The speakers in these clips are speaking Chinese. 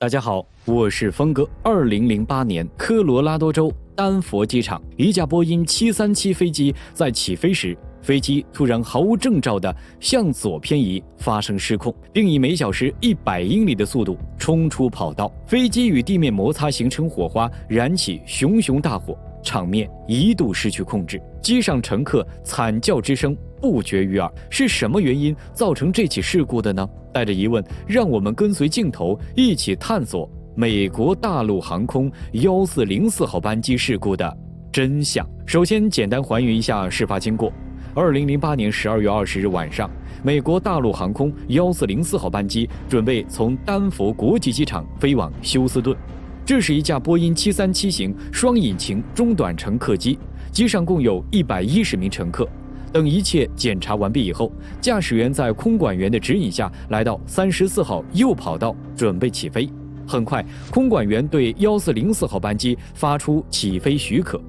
大家好，我是峰哥。2008年，科罗拉多州丹佛机场，一架波音737飞机在起飞时，飞机突然毫无征兆地向左偏移，发生失控，并以每小时100英里的速度冲出跑道。飞机与地面摩擦形成火花，燃起熊熊大火，场面一度失去控制。机上乘客惨叫之声不绝于耳。是什么原因造成这起事故的呢？带着疑问，让我们跟随镜头一起探索美国大陆航空1404号班机事故的真相。首先，简单还原一下事发经过。2008年12月20日晚上，美国大陆航空1404号班机准备从丹佛国际机场飞往休斯顿。这是一架波音737型双引擎中短程客机，机上共有110名乘客。等一切检查完毕以后，驾驶员在空管员的指引下来到34号右跑道，准备起飞。很快，空管员对1404号班机发出起飞许可。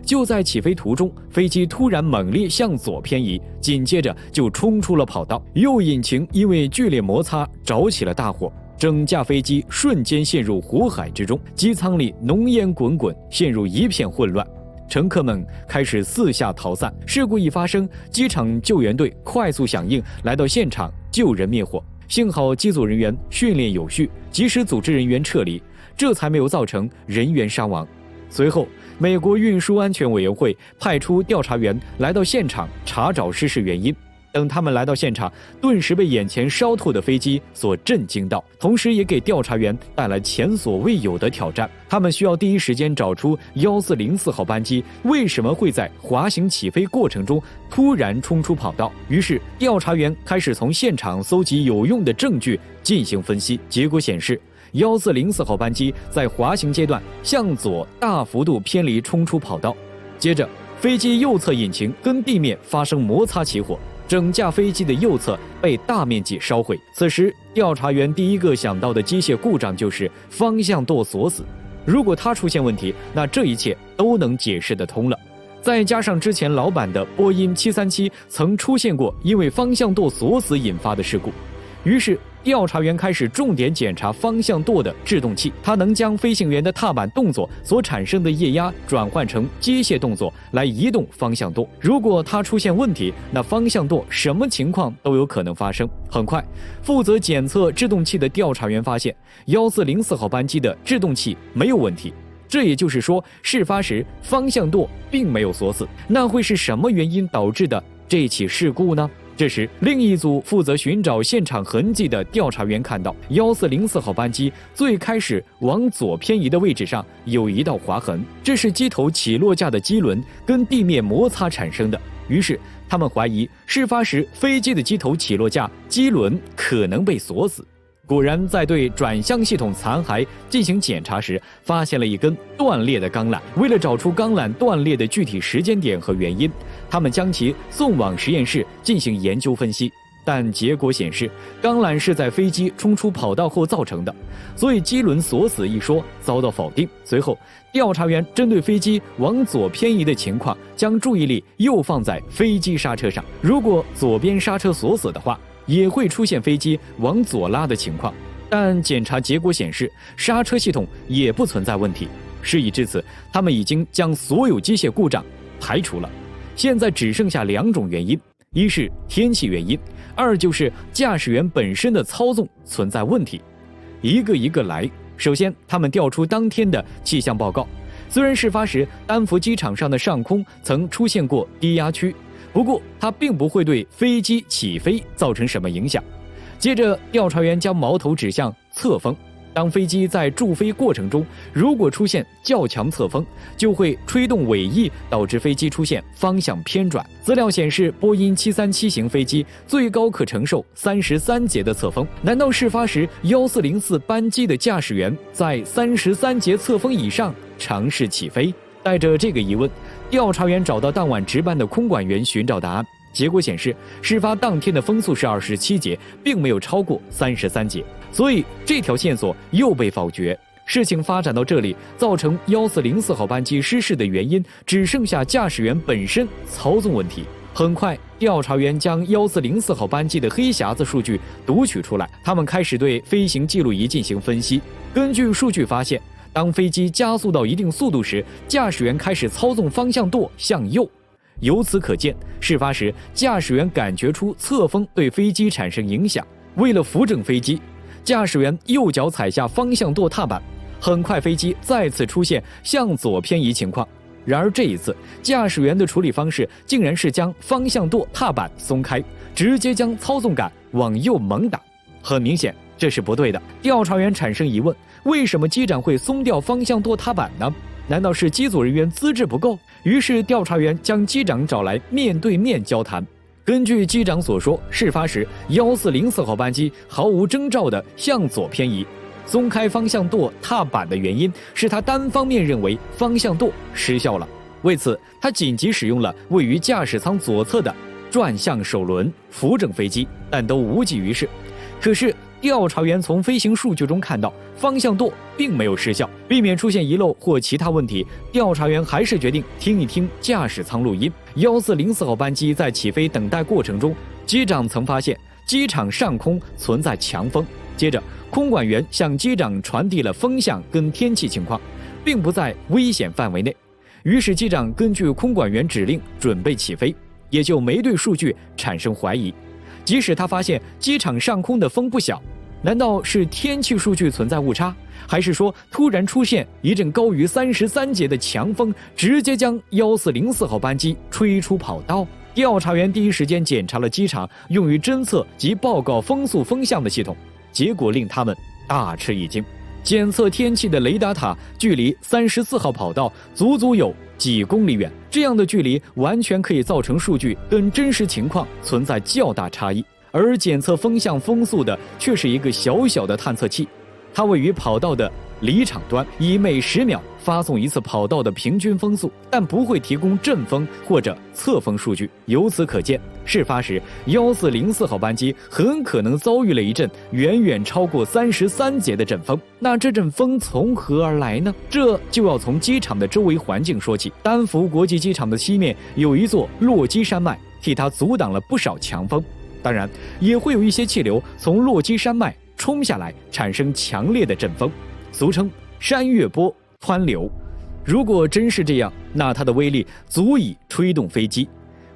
就在起飞途中，飞机突然猛烈向左偏移，紧接着就冲出了跑道。右引擎因为剧烈摩擦着起了大火，整架飞机瞬间陷入火海之中，机舱里浓烟滚滚，陷入一片混乱。乘客们开始四下逃散。事故一发生，机场救援队快速响应，来到现场救人灭火。幸好机组人员训练有序，及时组织人员撤离，这才没有造成人员伤亡。随后，美国运输安全委员会派出调查员来到现场查找失事原因。等他们来到现场，顿时被眼前烧透的飞机所震惊到，同时也给调查员带来前所未有的挑战。他们需要第一时间找出1404号班机为什么会在滑行起飞过程中突然冲出跑道。于是，调查员开始从现场搜集有用的证据进行分析。结果显示，1404号班机在滑行阶段向左大幅度偏离，冲出跑道。接着，飞机右侧引擎跟地面发生摩擦起火，整架飞机的右侧被大面积烧毁。此时，调查员第一个想到的机械故障就是方向舵锁死。如果它出现问题，那这一切都能解释得通了。再加上之前老版的波音737曾出现过因为方向舵锁死引发的事故，于是调查员开始重点检查方向舵的制动器，它能将飞行员的踏板动作所产生的液压转换成机械动作来移动方向舵。如果它出现问题，那方向舵什么情况都有可能发生。很快，负责检测制动器的调查员发现1404号班机的制动器没有问题。这也就是说，事发时方向舵并没有锁死。那会是什么原因导致的这起事故呢？这时，另一组负责寻找现场痕迹的调查员看到1404号班机最开始往左偏移的位置上有一道划痕，这是机头起落架的机轮跟地面摩擦产生的。于是，他们怀疑事发时飞机的机头起落架机轮可能被锁死。果然，在对转向系统残骸进行检查时，发现了一根断裂的钢缆。为了找出钢缆断裂的具体时间点和原因，他们将其送往实验室进行研究分析。但结果显示，钢缆是在飞机冲出跑道后造成的，所以机轮锁死一说遭到否定。随后，调查员针对飞机往左偏移的情况，将注意力又放在飞机刹车上。如果左边刹车锁死的话，也会出现飞机往左拉的情况，但检查结果显示，刹车系统也不存在问题。事已至此，他们已经将所有机械故障排除了。现在只剩下2种原因，一是天气原因，二就是驾驶员本身的操纵存在问题。一个一个来。首先，他们调出当天的气象报告。虽然事发时丹佛机场上的上空曾出现过低压区，不过它并不会对飞机起飞造成什么影响。接着，调查员将矛头指向侧风。当飞机在驻飞过程中，如果出现较强侧风，就会吹动尾翼，导致飞机出现方向偏转。资料显示，波音737型飞机最高可承受33节的侧风。难道事发时1404班机的驾驶员在33节侧风以上尝试起飞？带着这个疑问，调查员找到当晚值班的空管员寻找答案。结果显示，事发当天的风速是27节，并没有超过33节，所以这条线索又被否决。事情发展到这里，造成1404号班机失事的原因只剩下驾驶员本身操纵问题。很快，调查员将1404号班机的黑匣子数据读取出来，他们开始对飞行记录仪进行分析。根据数据发现，当飞机加速到一定速度时，驾驶员开始操纵方向舵向右。由此可见，事发时驾驶员感觉出侧风对飞机产生影响，为了扶正飞机，驾驶员右脚踩下方向舵踏板，很快飞机再次出现向左偏移情况。然而这一次，驾驶员的处理方式竟然是将方向舵踏板松开，直接将操纵杆往右猛打。很明显，这是不对的。调查员产生疑问，为什么机长会松掉方向舵踏板呢？难道是机组人员资质不够？于是调查员将机长找来面对面交谈。根据机长所说，事发时1404号班机毫无征兆地向左偏移，松开方向舵踏板的原因是他单方面认为方向舵失效了。为此，他紧急使用了位于驾驶舱左侧的转向手轮扶正飞机，但都无济于事。可是调查员从飞行数据中看到，方向舵并没有失效。避免出现遗漏或其他问题，调查员还是决定听一听驾驶舱录音。1404号班机在起飞等待过程中，机长曾发现机场上空存在强风。接着，空管员向机长传递了风向跟天气情况，并不在危险范围内。于是机长根据空管员指令准备起飞，也就没对数据产生怀疑。即使他发现机场上空的风不小，难道是天气数据存在误差，还是说突然出现一阵高于33节的强风，直接将1404号班机吹出跑道？调查员第一时间检查了机场用于侦测及报告风速风向的系统，结果令他们大吃一惊。检测天气的雷达塔距离34号跑道足足有几公里远，这样的距离完全可以造成数据跟真实情况存在较大差异。而检测风向风速的却是一个小小的探测器，它位于跑道的离场端，以每10秒发送一次跑道的平均风速，但不会提供阵风或者侧风数据。由此可见，事发时1404号班机很可能遭遇了一阵远远超过33节的阵风。那这阵风从何而来呢？这就要从机场的周围环境说起。丹佛国际机场的西面有一座落基山脉，替它阻挡了不少强风。当然，也会有一些气流从落基山脉冲下来，产生强烈的阵风，俗称山岳波湍流。如果真是这样，那它的威力足以吹动飞机。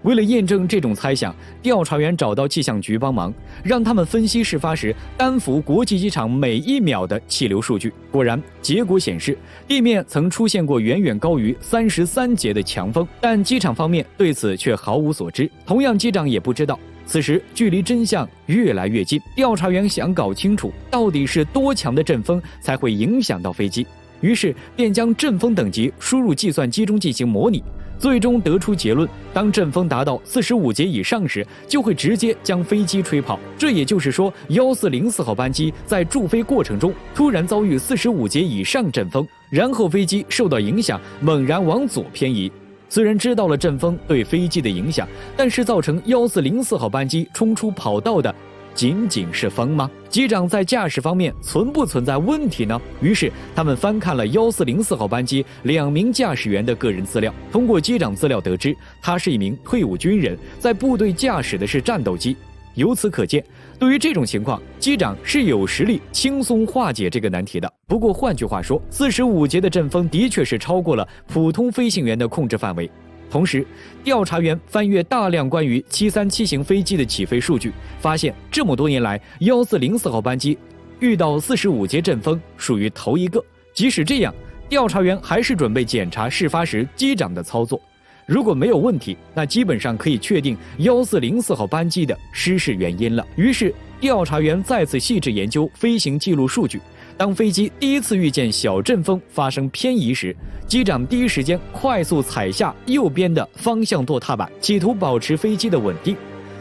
为了验证这种猜想，调查员找到气象局帮忙，让他们分析事发时丹佛国际机场每1秒的气流数据。果然，结果显示地面曾出现过远远高于33节的强风，但机场方面对此却毫无所知。同样，机长也不知道。此时距离真相越来越近，调查员想搞清楚到底是多强的阵风才会影响到飞机，于是便将阵风等级输入计算机中进行模拟，最终得出结论：当阵风达到45节以上时，就会直接将飞机吹跑。这也就是说，1404号班机在驻飞过程中突然遭遇45节以上阵风，然后飞机受到影响，猛然往左偏移。虽然知道了阵风对飞机的影响，但是造成1404号班机冲出跑道的仅仅是风吗？机长在驾驶方面存不存在问题呢？于是他们翻看了1404号班机2名驾驶员的个人资料，通过机长资料得知，他是一名退伍军人，在部队驾驶的是战斗机。由此可见，对于这种情况，机长是有实力轻松化解这个难题的。不过换句话说，45节的阵风的确是超过了普通飞行员的控制范围。同时，调查员翻阅大量关于737型飞机的起飞数据，发现这么多年来1404号班机遇到45节阵风属于头一个。即使这样，调查员还是准备检查事发时机长的操作。如果没有问题，那基本上可以确定1404号班机的失事原因了。于是调查员再次细致研究飞行记录数据。当飞机第一次遇见小阵风发生偏移时，机长第一时间快速踩下右边的方向舵踏板，企图保持飞机的稳定。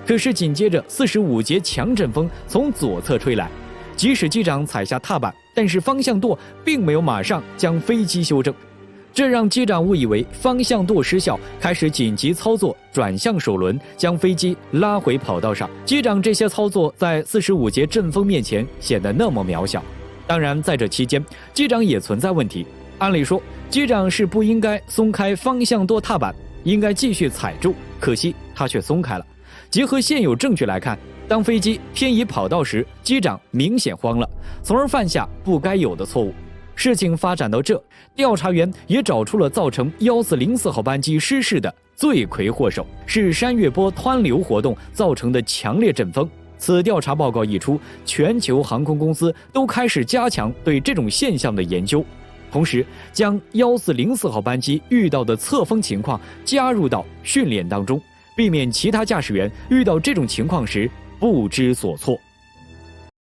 可是紧接着45节强阵风从左侧吹来，即使机长踩下踏板，但是方向舵并没有马上将飞机修正。这让机长误以为方向舵失效，开始紧急操作转向手轮，将飞机拉回跑道上。机长这些操作在45节阵风面前显得那么渺小。当然，在这期间，机长也存在问题。按理说，机长是不应该松开方向舵踏板，应该继续踩住，可惜他却松开了。结合现有证据来看，当飞机偏移跑道时，机长明显慌了，从而犯下不该有的错误。事情发展到这，调查员也找出了造成1404号班机失事的罪魁祸首，是山岳波湍流活动造成的强烈阵风。此调查报告一出，全球航空公司都开始加强对这种现象的研究，同时将1404号班机遇到的侧风情况加入到训练当中，避免其他驾驶员遇到这种情况时不知所措。